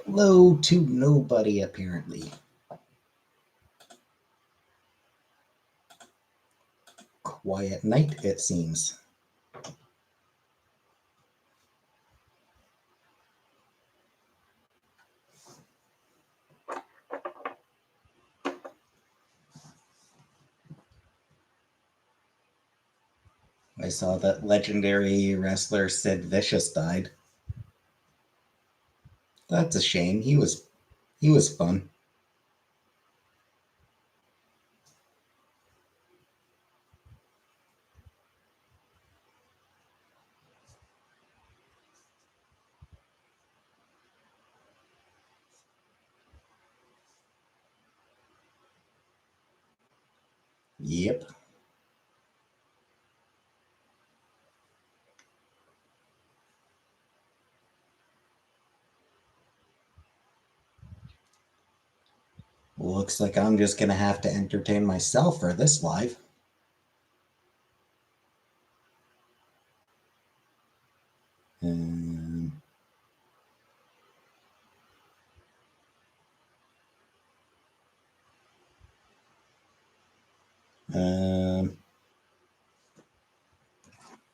Hello to nobody, apparently. Quiet night, it seems. I saw that legendary wrestler Sid Vicious died. That's a shame. He was fun. Yep. Looks like I'm just gonna have to entertain myself for this live. Um, um,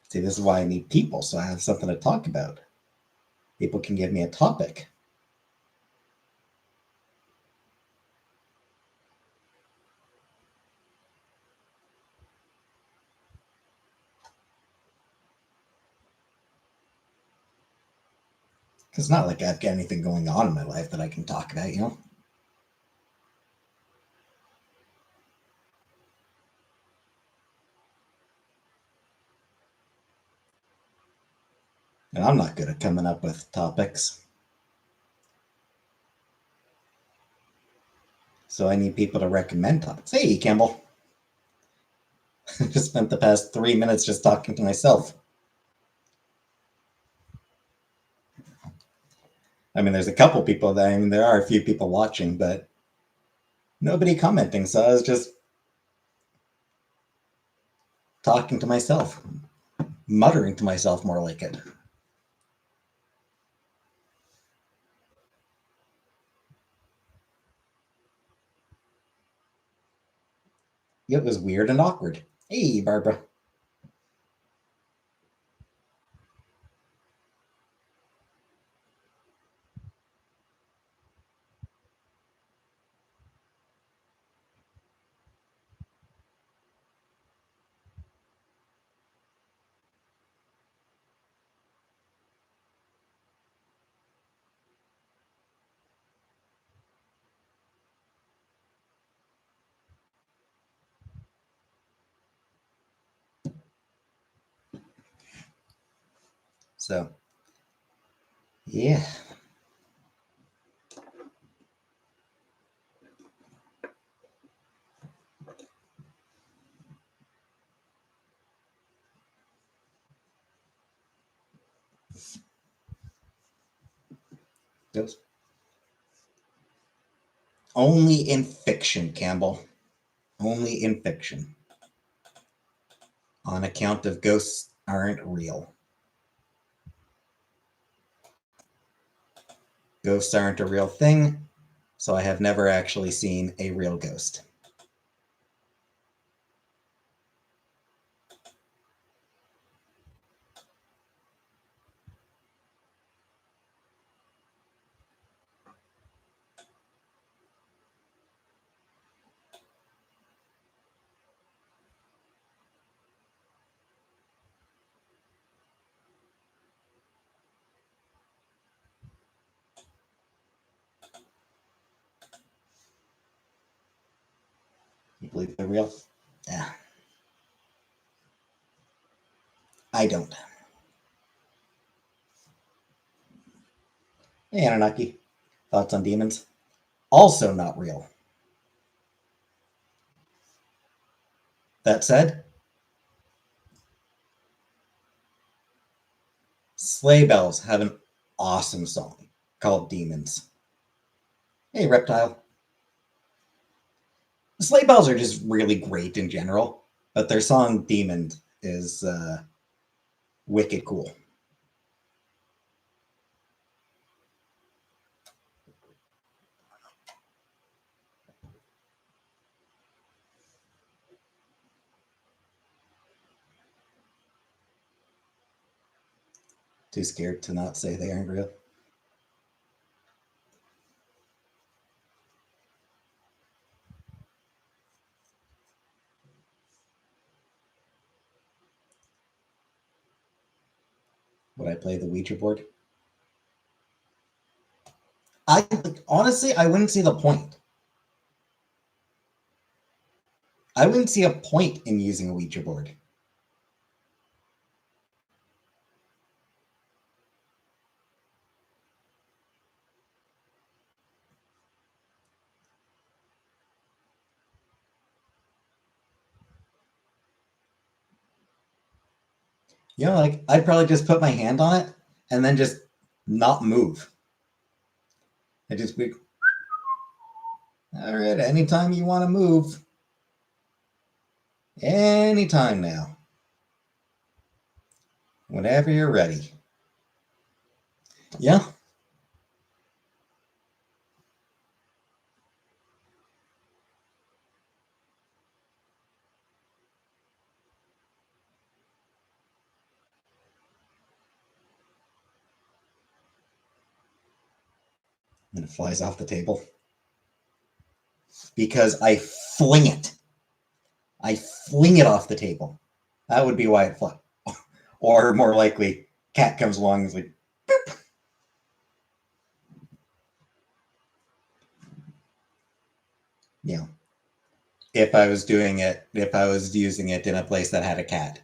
see, this is why I need people, so I have something to talk about. People can give me a topic. It's not like I've got anything going on in my life that I can talk about, you know? And I'm not good at coming up with topics. So I need people to recommend topics. Hey, Campbell. I just spent the past 3 minutes just talking to myself. I mean, there's a couple people that, I mean, there are a few people watching, but nobody commenting. So I was just talking to myself, muttering to myself more like it. It was weird and awkward. Hey, Barbara. So, yeah. Ghost. Only in fiction, Campbell. Only in fiction. On account of ghosts aren't real. Ghosts aren't a real thing, so I have never actually seen a real ghost. You believe they're real? Yeah. I don't. Hey, Anunnaki. Thoughts on demons? Also not real. That said, Sleigh Bells have an awesome song called Demons. Hey, Reptile. The Sleigh Bells are just really great in general, but their song Demons is wicked cool. Too scared to not say they aren't real. Would I play the Ouija board? Honestly, I wouldn't see the point. I wouldn't see a point in using a Ouija board. You know, like I'd probably just put my hand on it and then just not move. I just be, all right, anytime you want to move, anytime now, whenever you're ready. Yeah. And it flies off the table. Because I fling it. I fling it off the table. That would be why it flies. Or more likely, cat comes along and is like, boop. Yeah. If I was using it in a place that had a cat,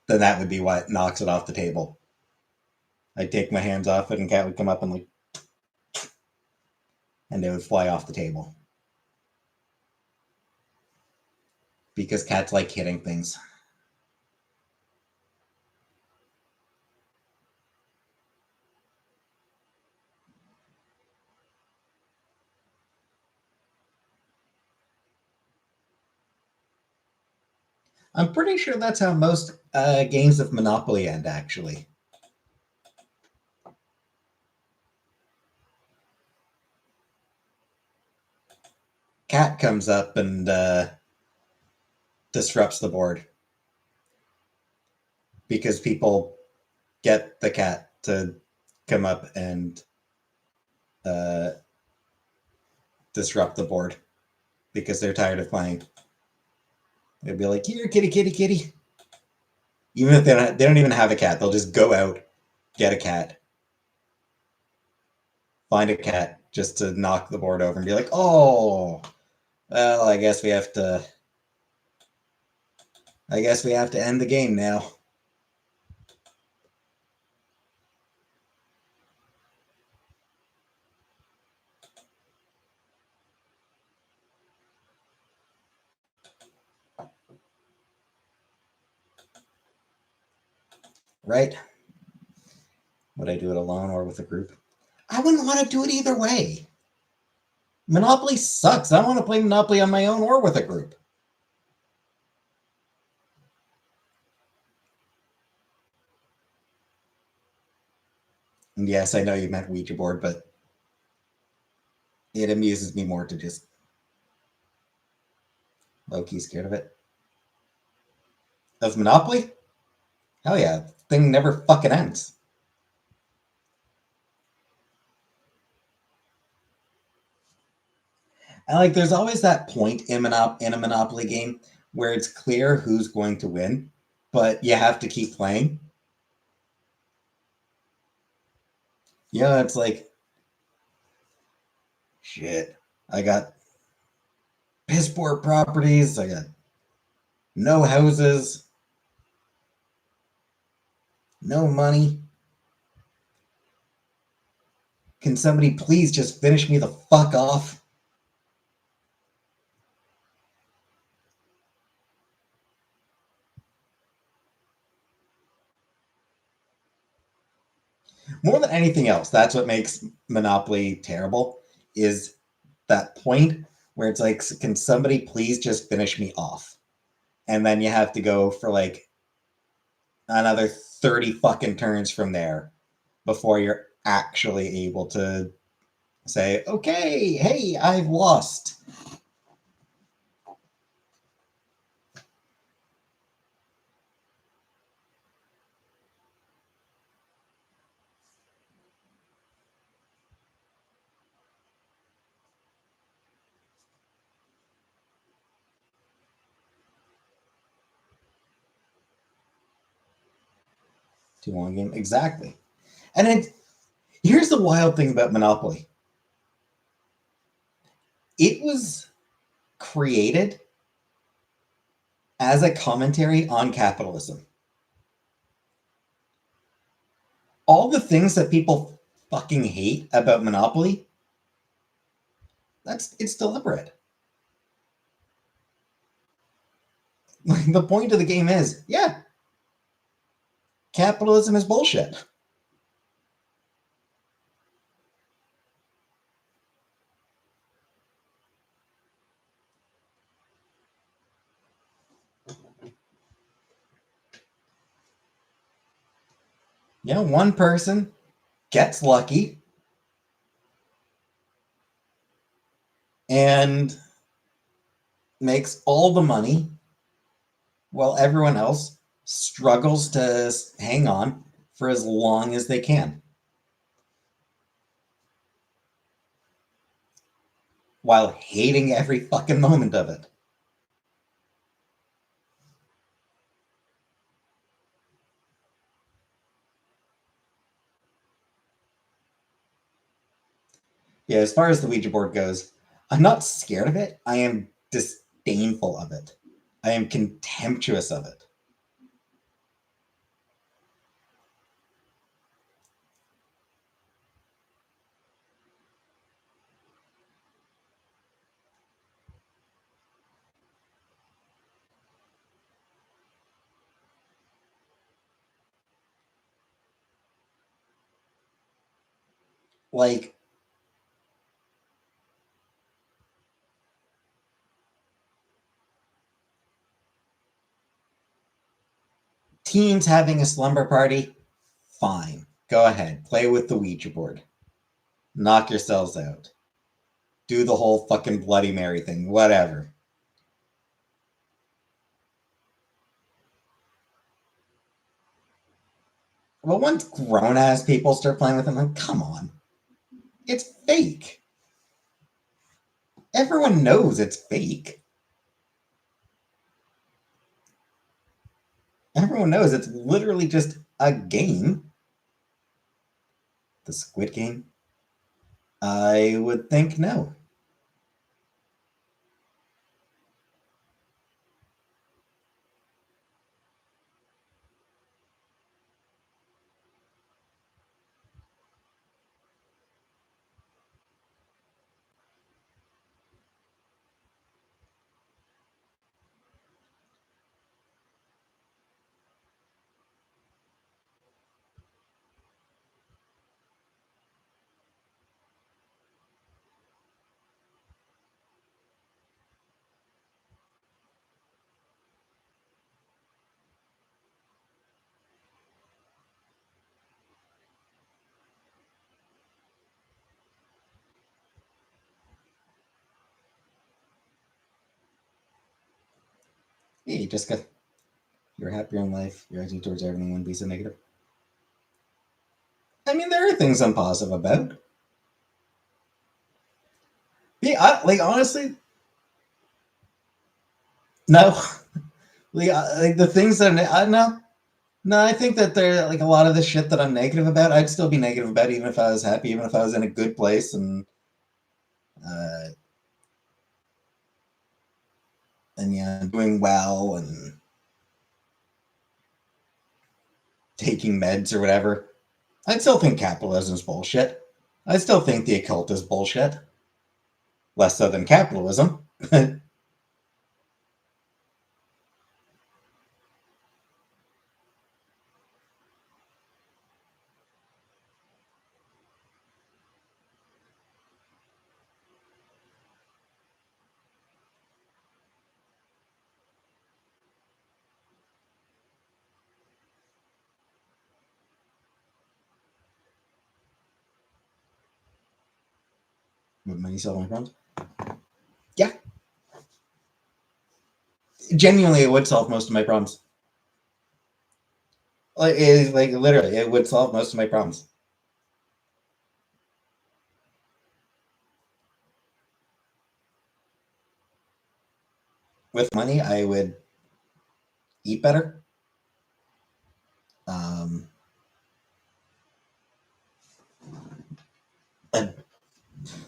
then that would be what knocks it off the table. I'd take my hands off it and cat would come up and like, and they would fly off the table. Because cats like hitting things. I'm pretty sure that's how most games of Monopoly end, actually. Cat comes up and disrupts the board. Because people get the cat to come up and disrupt the board. Because they're tired of playing. They'd be like, here, kitty, kitty, kitty. Even if they don't even have a cat, they'll just go out, get a cat, find a cat just to knock the board over and be like, oh, well, I guess we have to end the game now. Right? Would I do it alone or with a group? I wouldn't want to do it either way. Monopoly sucks. I don't want to play Monopoly on my own or with a group. And yes, I know you meant Ouija board, but it amuses me more to just low-key scared of it. Of Monopoly? Hell yeah. Thing never fucking ends. And like there's always that point in a Monopoly game where it's clear who's going to win, but you have to keep playing. Yeah, it's like shit. I got piss poor properties, I got no houses, no money. Can somebody please just finish me the fuck off? More than anything else, that's what makes Monopoly terrible is that point where it's like, can somebody please just finish me off? And then you have to go for like another 30 fucking turns from there before you're actually able to say, okay, hey, I've lost. Too long game. Exactly. And here's the wild thing about Monopoly. It was created as a commentary on capitalism. All the things that people fucking hate about Monopoly, it's deliberate. Like the point of the game is, yeah, capitalism is bullshit. You know, one person gets lucky and makes all the money while everyone else struggles to hang on for as long as they can while hating every fucking moment of it. Yeah, as far as the Ouija board goes, I'm not scared of it. I am disdainful of it. I am contemptuous of it. Like, teens having a slumber party, fine. Go ahead. Play with the Ouija board. Knock yourselves out. Do the whole fucking Bloody Mary thing. Whatever. But once grown ass people start playing with them, like, come on. It's fake. Everyone knows it's fake. Everyone knows it's literally just a game. The Squid Game? I would think no. Yeah, you just got you're happier in life. Your attitude towards everything wouldn't be so negative. I mean, there are things I'm positive about. Yeah, like honestly, no. Like the things that no, no. I think that there like a lot of the shit that I'm negative about. I'd still be negative about even if I was happy, even if I was in a good place uh, and yeah, doing well and taking meds or whatever. I'd still think capitalism's bullshit. I still think the occult is bullshit. Less so than capitalism. Would money solve my problems? Yeah, genuinely, it would solve most of my problems. Like literally, it would solve most of my problems. With money, I would eat better. Um, I'd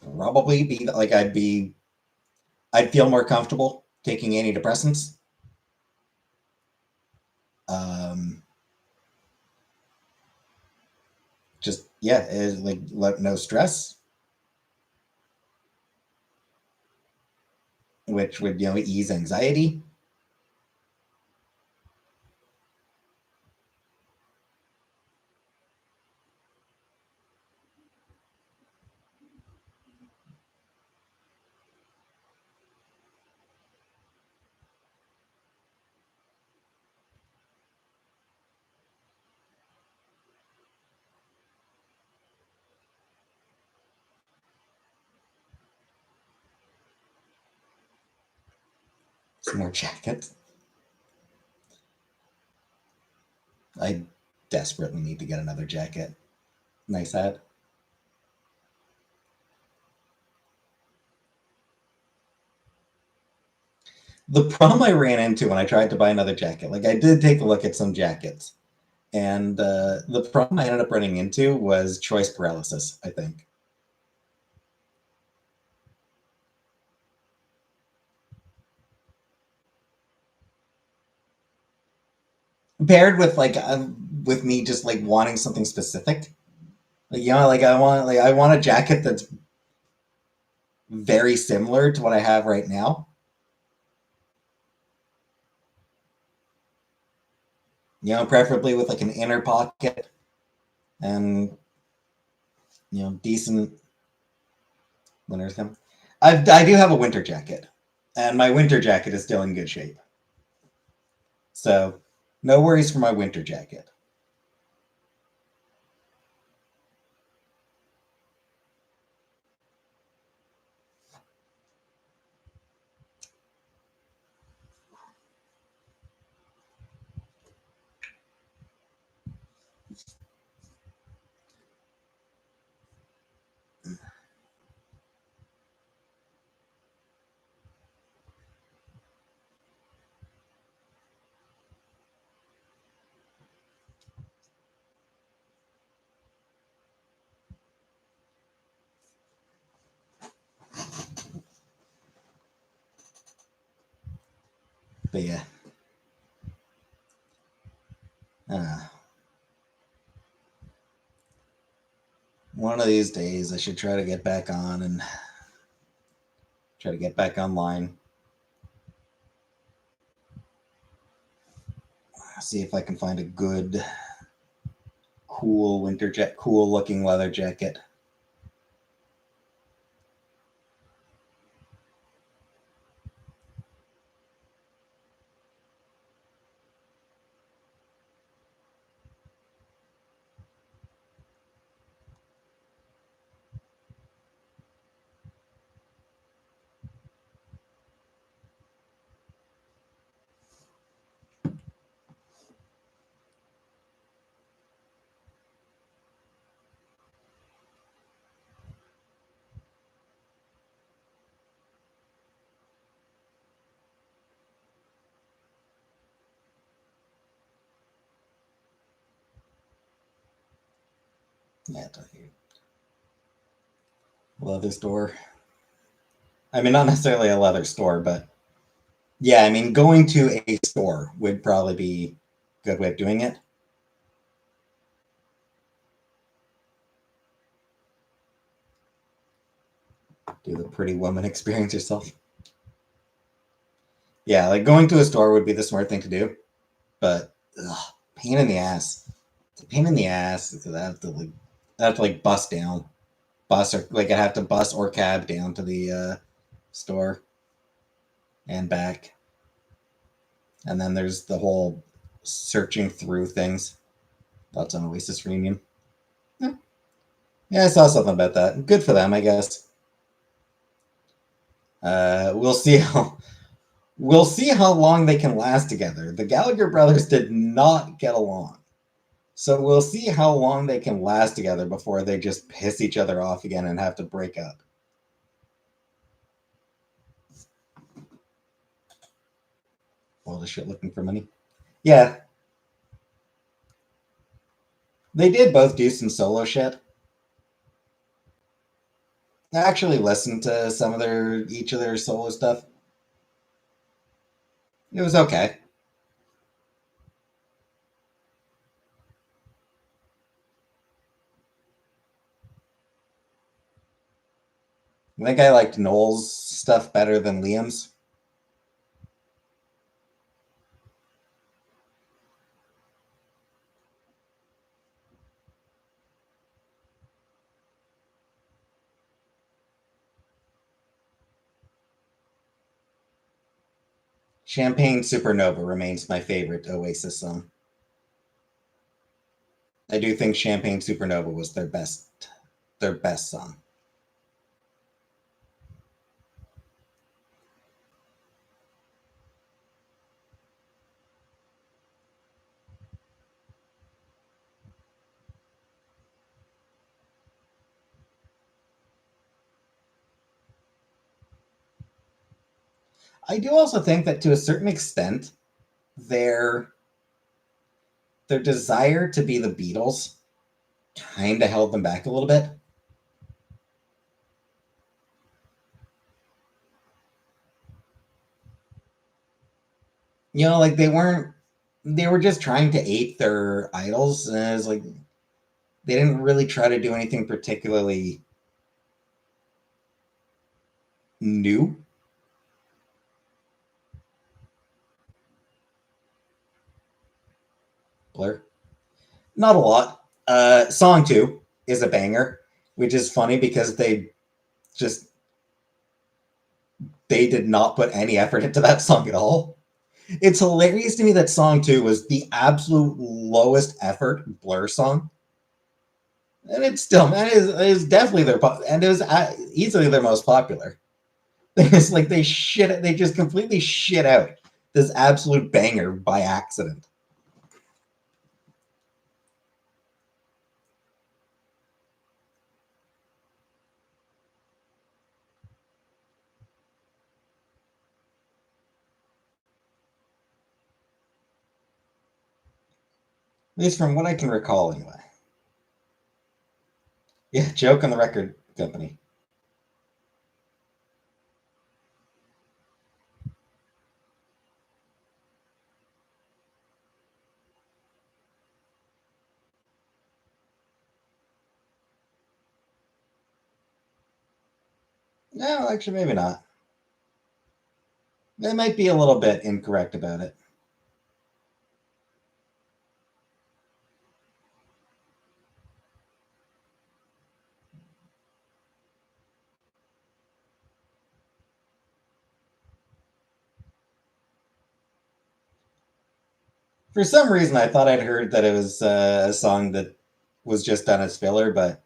probably be like I'd feel more comfortable taking antidepressants. Um, just yeah, like no stress, which would ease anxiety. Some more jackets. I desperately need to get another jacket. Nice hat. The problem I ran into when I tried to buy another jacket, like I did take a look at some jackets, and the problem I ended up running into was choice paralysis. I think paired with with me just like wanting something specific. Like like I want a jacket that's very similar to what I have right now. Preferably with like an inner pocket and decent winter's come. I do have a winter jacket, and my winter jacket is still in good shape. So no worries for my winter jacket. But yeah, uh, one of these days I should try to get back on and try to get back online. See if I can find a good, cool looking leather jacket. Yeah, leather store. I mean, not necessarily a leather store, but yeah, I mean, going to a store would probably be a good way of doing it. Do the pretty woman experience yourself. Yeah, like going to a store would be the smart thing to do, but pain in the ass. It's a pain in the ass because I have to like bus down, bus or like I have to bus or cab down to the store and back, and then there's the whole searching through things. Thoughts on Oasis reunion? Yeah, yeah, I saw something about that. Good for them, I guess. We'll see how we'll see how long they can last together. The Gallagher brothers did not get along. So we'll see how long they can last together before they just piss each other off again and have to break up. All the shit looking for money. Yeah, they did both do some solo shit. I actually listened to some of each of their solo stuff. It was okay. I think I liked Noel's stuff better than Liam's. Champagne Supernova remains my favorite Oasis song. I do think Champagne Supernova was their best song. I do also think that to a certain extent, their their desire to be the Beatles kind of held them back a little bit. Like they were just trying to ape their idols, and it was like they didn't really try to do anything particularly new. Blur, not a lot. Song two is a banger, which is funny because just they did not put any effort into that song at all. It's hilarious to me that song two was the absolute lowest effort Blur song, and it's still it is definitely and it was easily their most popular. It's like they just completely shit out this absolute banger by accident. At least from what I can recall, anyway. Yeah, joke on the record company. No, actually, maybe not. They might be a little bit incorrect about it. For some reason, I thought I'd heard that it was a song that was just done as filler, but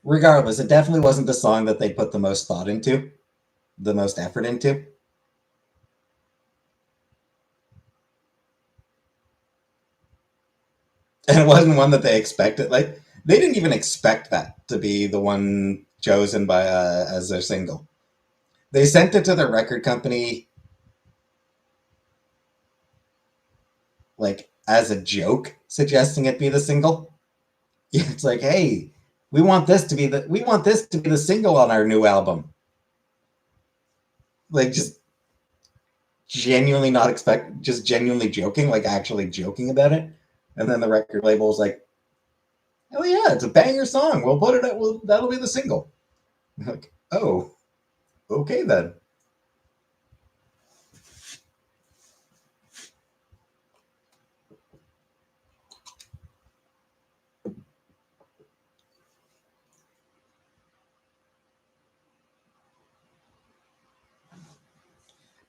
regardless, it definitely wasn't the song that they put the most thought into, the most effort into. And it wasn't one that they expected. Like, they didn't even expect that to be the one chosen by as their single. They sent it to their record company like as a joke, suggesting it be the single. It's like, hey, we want this to be the single on our new album. Like, just genuinely not expect, just genuinely joking, like actually joking about it. And then the record label was like, "Oh yeah, it's a banger song. We'll put it. That'll be the single." I'm like, oh, okay then.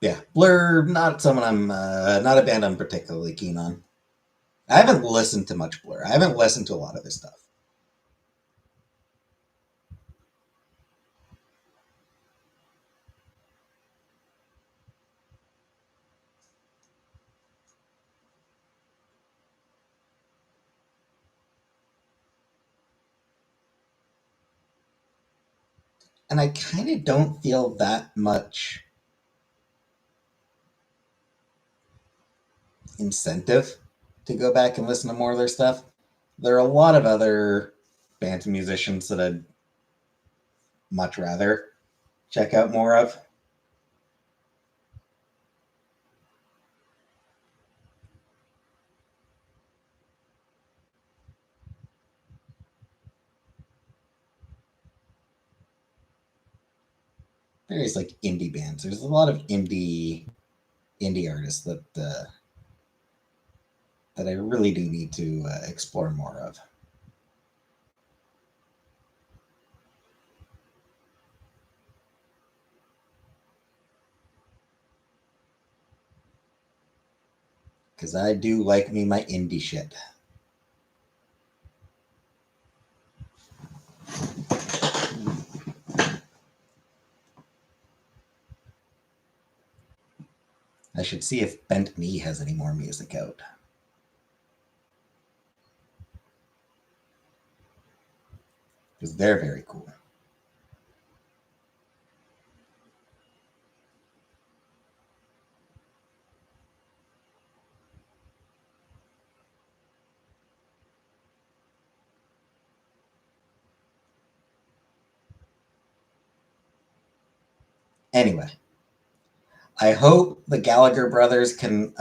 Yeah, Blur, not someone not a band I'm particularly keen on. I haven't listened to much Blur. I haven't listened to a lot of this stuff. And I kind of don't feel that much incentive to go back and listen to more of their stuff. There are a lot of other bands and musicians that I'd much rather check out more of. Various like indie bands. There's a lot of indie artists that I really do need to explore more of. Because I do like me my indie shit. I should see if Bent Knee has any more music out. Because they're very cool. Anyway, I hope the Gallagher brothers can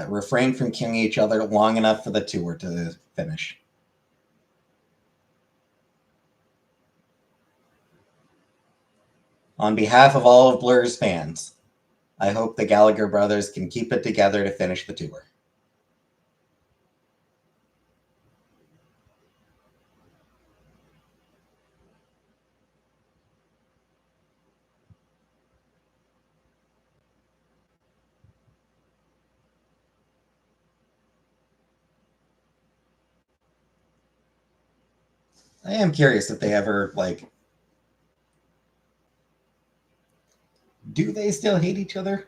refrain from killing each other long enough for the tour to finish. On behalf of all of Blur's fans, I hope the Gallagher brothers can keep it together to finish the tour. I am curious if they ever like, do they still hate each other?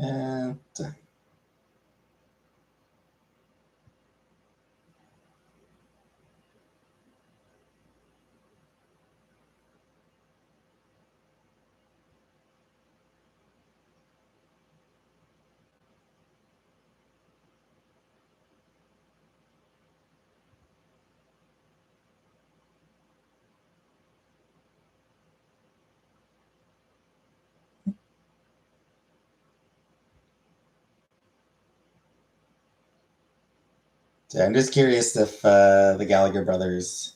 Uh, So I'm just curious if the Gallagher brothers.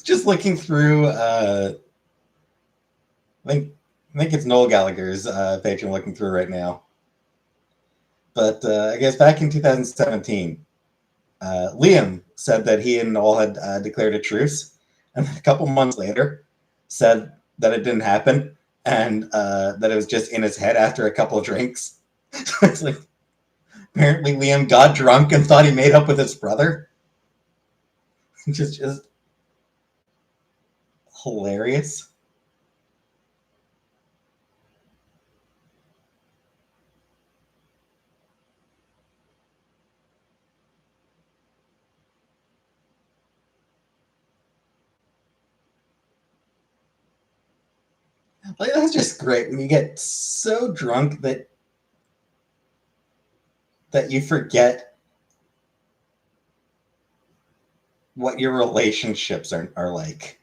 Just looking through. I think I think it's Noel Gallagher's page I'm looking through right now. But I guess back in 2017, Liam said that he and Noel had declared a truce, and a couple months later, said that it didn't happen and that it was just in his head after a couple of drinks. So it's like apparently Liam got drunk and thought he made up with his brother. Just hilarious. Like that's just great when you get so drunk that you forget what your relationships are like.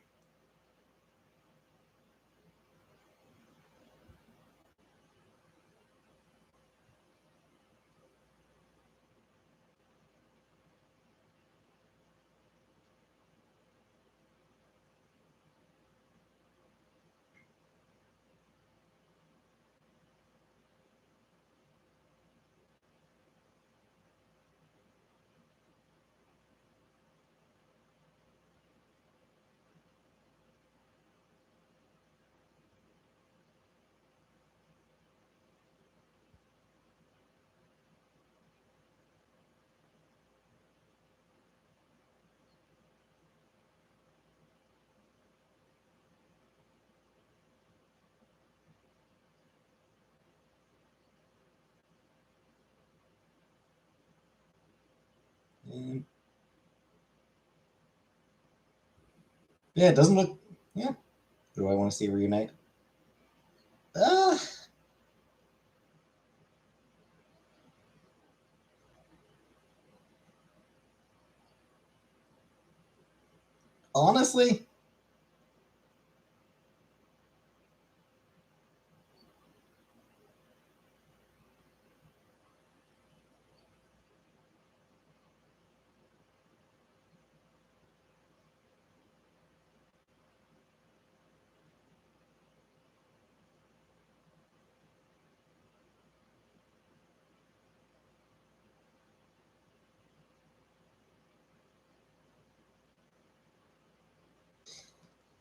Mm, yeah, it doesn't look. Yeah. Do I want to see reunite? Uh, honestly,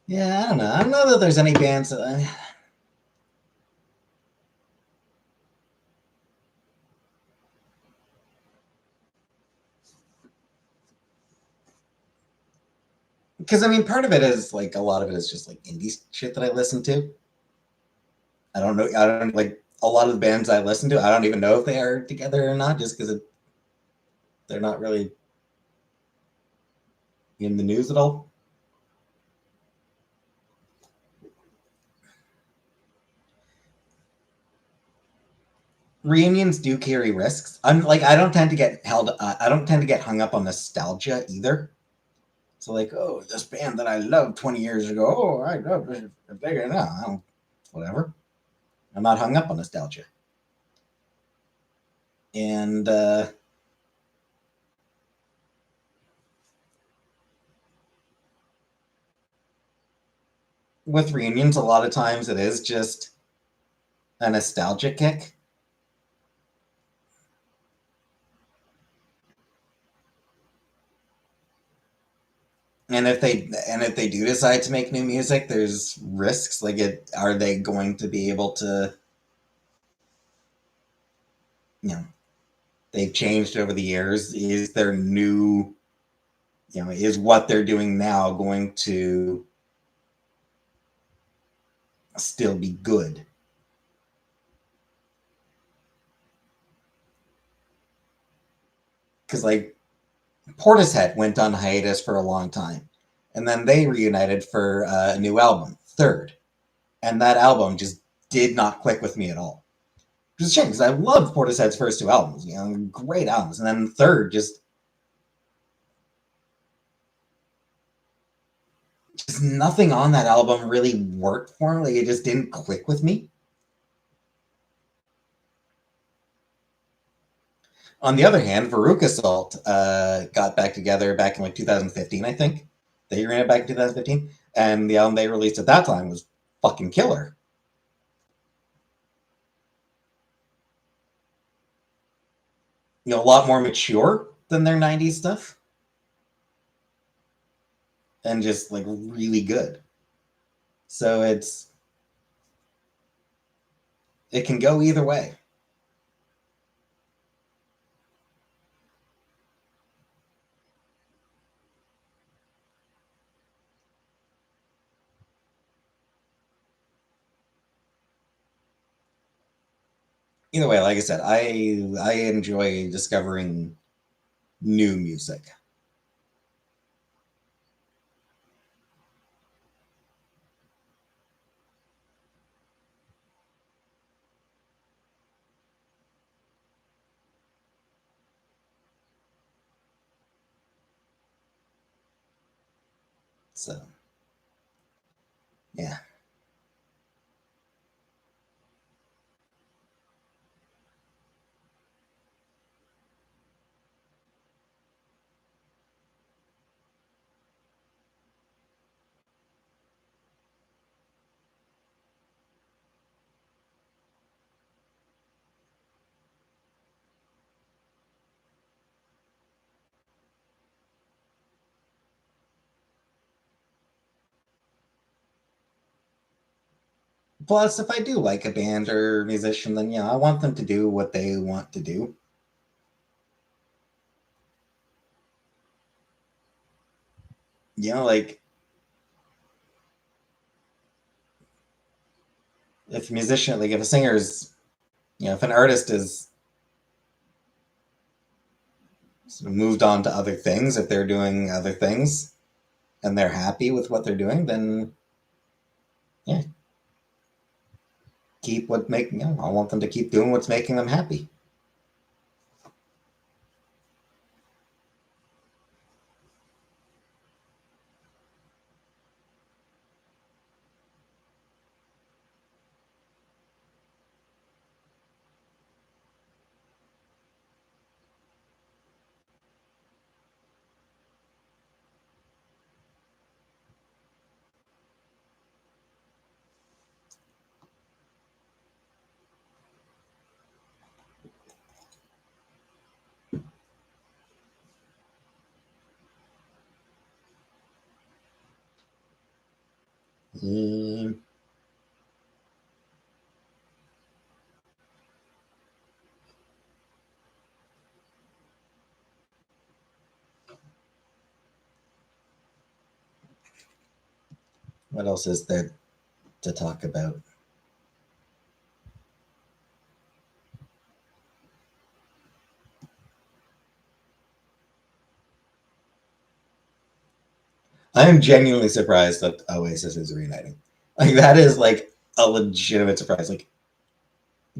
yeah, I don't know. I don't know that there's any bands. Because I mean, part of it is like a lot of it is just like indie shit that I listen to. I don't know. I don't like a lot of the bands I listen to. I don't even know if they are together or not, just because they're not really in the news at all. Reunions do carry risks. I'm like I don't tend to get held. I don't tend to get hung up on nostalgia either. So like, oh, this band that I loved 20 years ago. Oh, I love it bigger now. I don't, whatever. I'm not hung up on nostalgia. And with reunions, a lot of times it is just a nostalgia kick. And if they do decide to make new music, there's risks. Like, are they going to be able to? You know, they've changed over the years. Is their new, is what they're doing now going to still be good? because like Portishead went on hiatus for a long time, and then they reunited for a new album, Third, and that album just did not click with me at all. Which is a shame because I loved Portishead's first two albums, you know, great albums, and then Third just nothing on that album really worked for me. Like it just didn't click with me. On the other hand, Veruca Salt got back together back in like 2015, I think. They ran it back in 2015, and the album they released at that time was fucking killer. You know, a lot more mature than their 90s stuff, and just like really good. So it can go either way. Either way, like I said, I enjoy discovering new music. So yeah. Plus, if I do like a band or musician, then yeah, I want them to do what they want to do. You know, like if a musician, like if a singer's, you know, if an artist is sort of moved on to other things, if they're doing other things and they're happy with what they're doing, then yeah, keep what make. You know, I want them to keep doing what's making them happy. Mm, what else is there to talk about? I am genuinely surprised that Oasis is reuniting. Like that is like a legitimate surprise. Like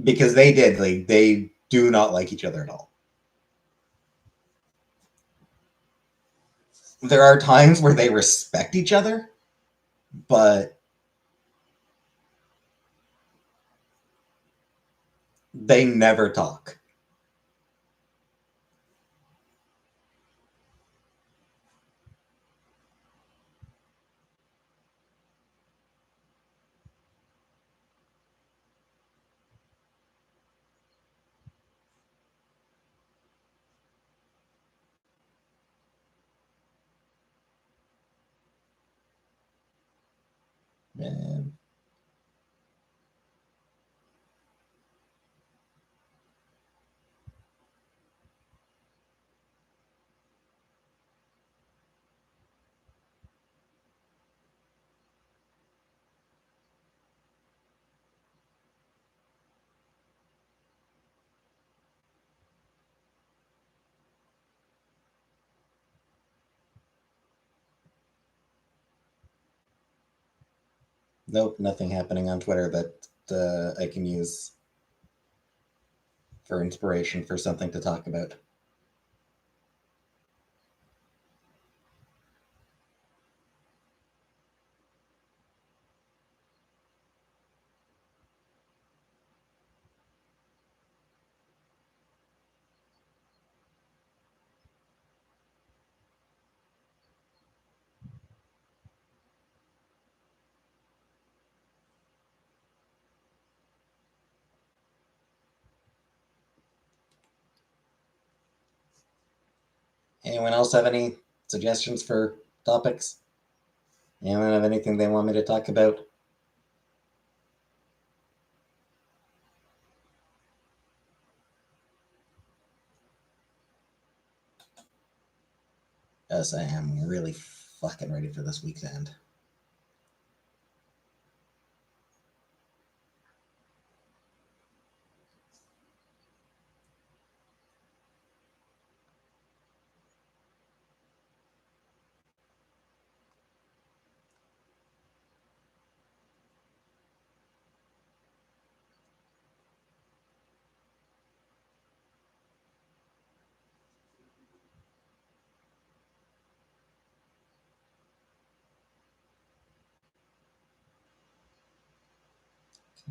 because they do not like each other at all. There are times where they respect each other, but they never talk. Man. Nope, nothing happening on Twitter that I can use for inspiration for something to talk about. Anyone else have any suggestions for topics? Anyone have anything they want me to talk about? Yes, I am really fucking ready for this week to end.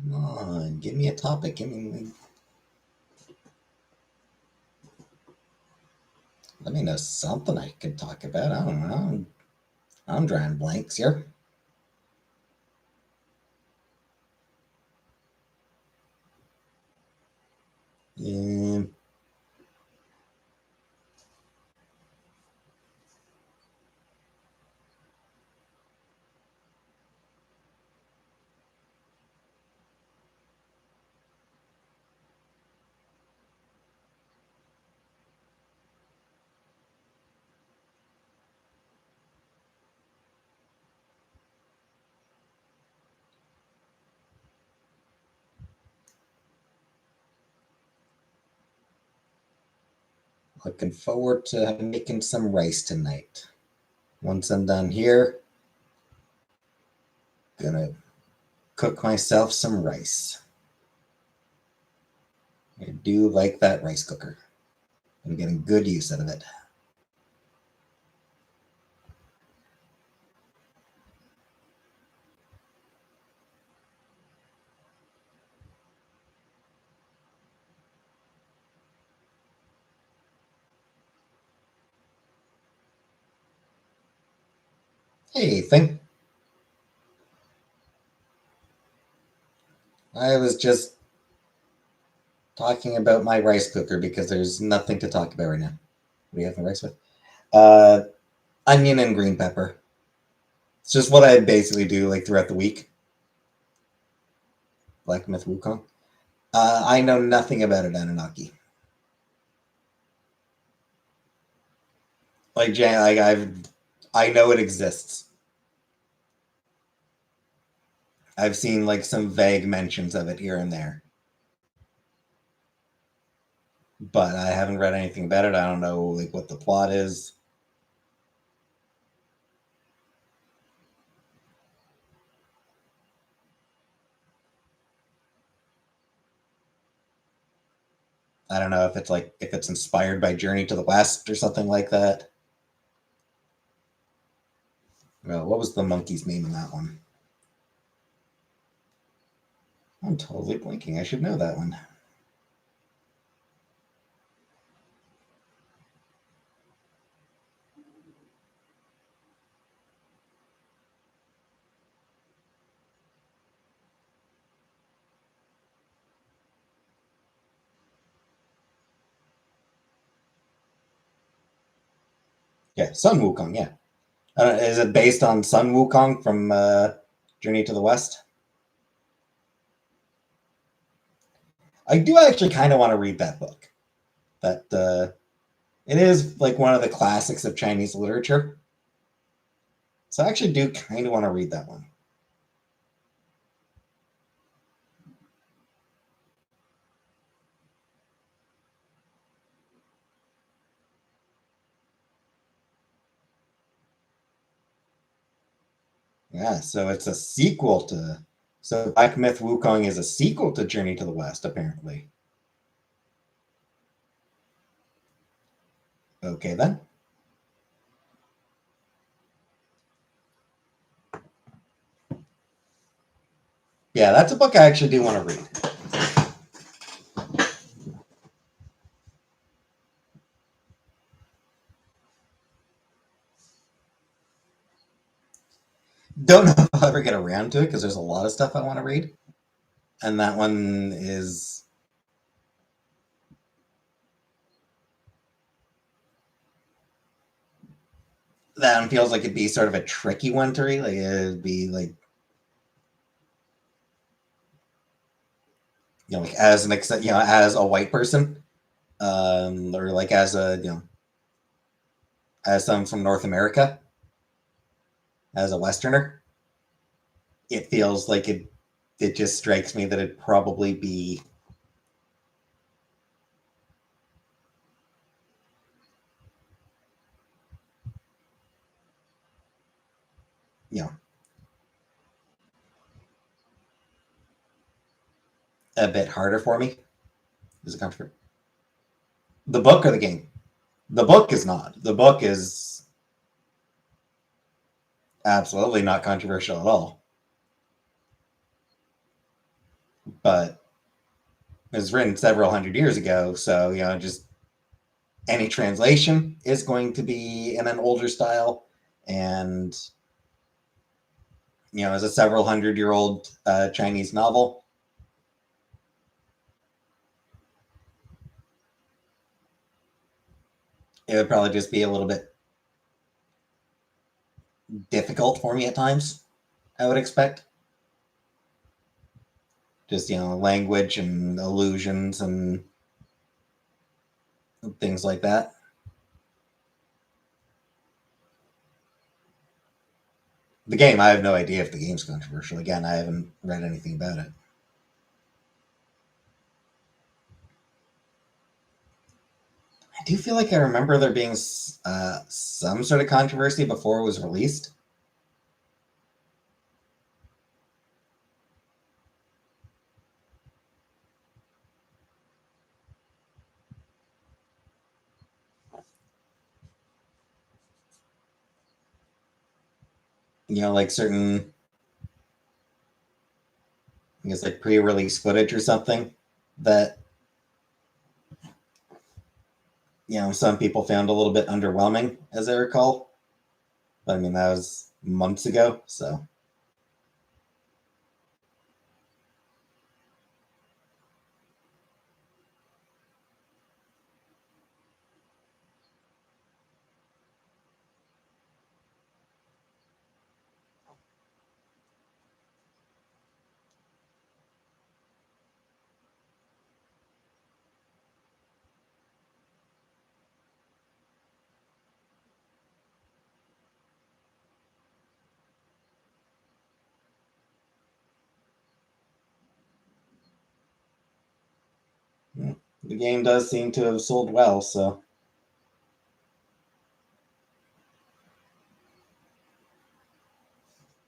Come on, give me a topic. Let me know something I can talk about. I don't know. I'm drawing blanks here. Yeah. Looking forward to making some rice tonight. Once I'm done here, gonna cook myself some rice. I do like that rice cooker. I'm getting good use out of it. Hey, Ethan. I was just talking about my rice cooker because there's nothing to talk about right now. What do you have the rice with? Uh, Onion and green pepper. It's just what I basically do like throughout the week. Black Myth Wukong. I know nothing about it, Anunnaki. Like I know it exists. I've seen like some vague mentions of it here and there, but I haven't read anything about it. I don't know like what the plot is. I don't know if it's inspired by Journey to the West or something like that. Well, what was the monkey's name in that one? I'm totally blinking. I should know that one. Yeah, Sun Wukong. Yeah, is it based on Sun Wukong from Journey to the West? I do actually kind of want to read that book. That it is like one of the classics of Chinese literature. So I actually do kind of want to read that one. Yeah, so it's a sequel to. So Black Myth Wukong is a sequel to Journey to the West, apparently. Okay, then. Yeah, that's a book I actually do want to read. Don't know if I'll ever get around to it because there's a lot of stuff I want to read. And that one is. That one feels like it'd be sort of a tricky one to read. Like, it'd be like. Like as an as a white person, or like as a as someone from North America, as a Westerner, it feels like it. It just strikes me that it'd probably be you know a bit harder for me. Is it comfortable? The book or the game? The book is not. The book is absolutely not controversial at all. But it was written several hundred years ago, so just any translation is going to be in an older style, and as a several hundred-year-old Chinese novel, it would probably just be a little bit difficult for me at times. I would expect just language and allusions and things like that. The game, I have no idea if the game's controversial. Again, I haven't read anything about it. I do feel like I remember there being some sort of controversy before it was released. Like certain, I guess, like pre-release footage or something that some people found a little bit underwhelming, as I recall. But I mean, that was months ago, so. The game does seem to have sold well, so.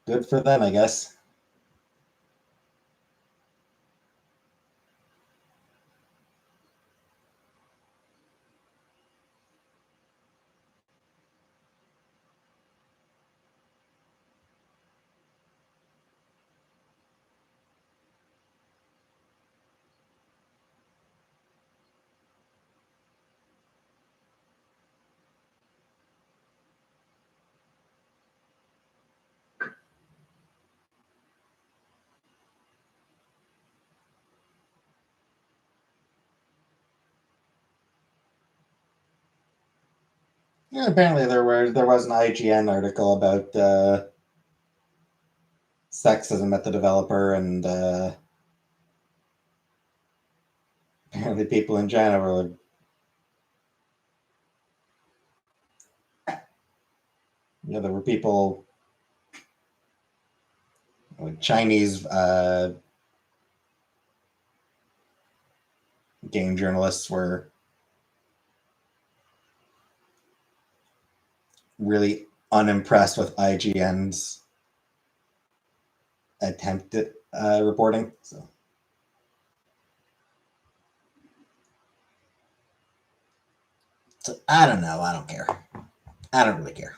Good for them, I guess. Yeah, apparently there was an IGN article about sexism at the developer, and apparently people in China were there were people like Chinese game journalists were really unimpressed with IGN's attempt at reporting. So I don't know. I don't care. I don't really care.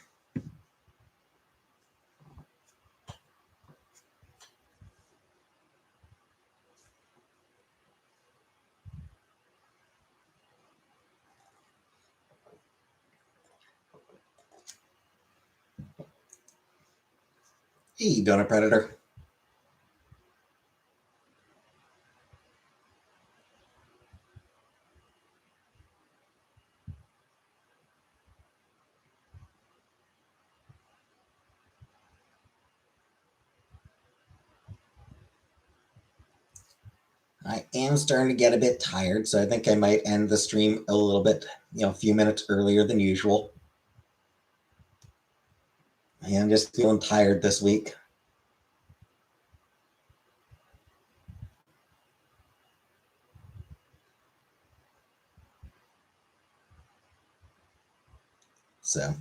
Hey, Donut Predator. I am starting to get a bit tired, so I think I might end the stream a little bit, a few minutes earlier than usual. I am just feeling tired this week. So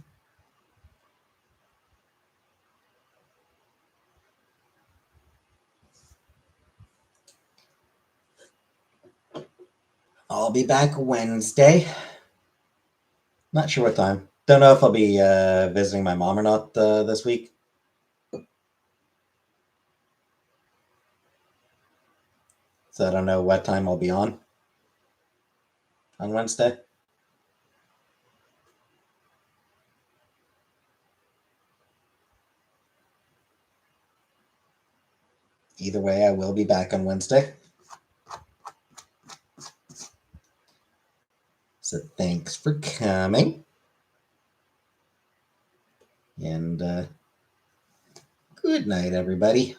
I'll be back Wednesday. Not sure what time. Don't know if I'll be visiting my mom or not this week. So I don't know what time I'll be on Wednesday. Either way, I will be back on Wednesday. So thanks for coming. And good night, everybody.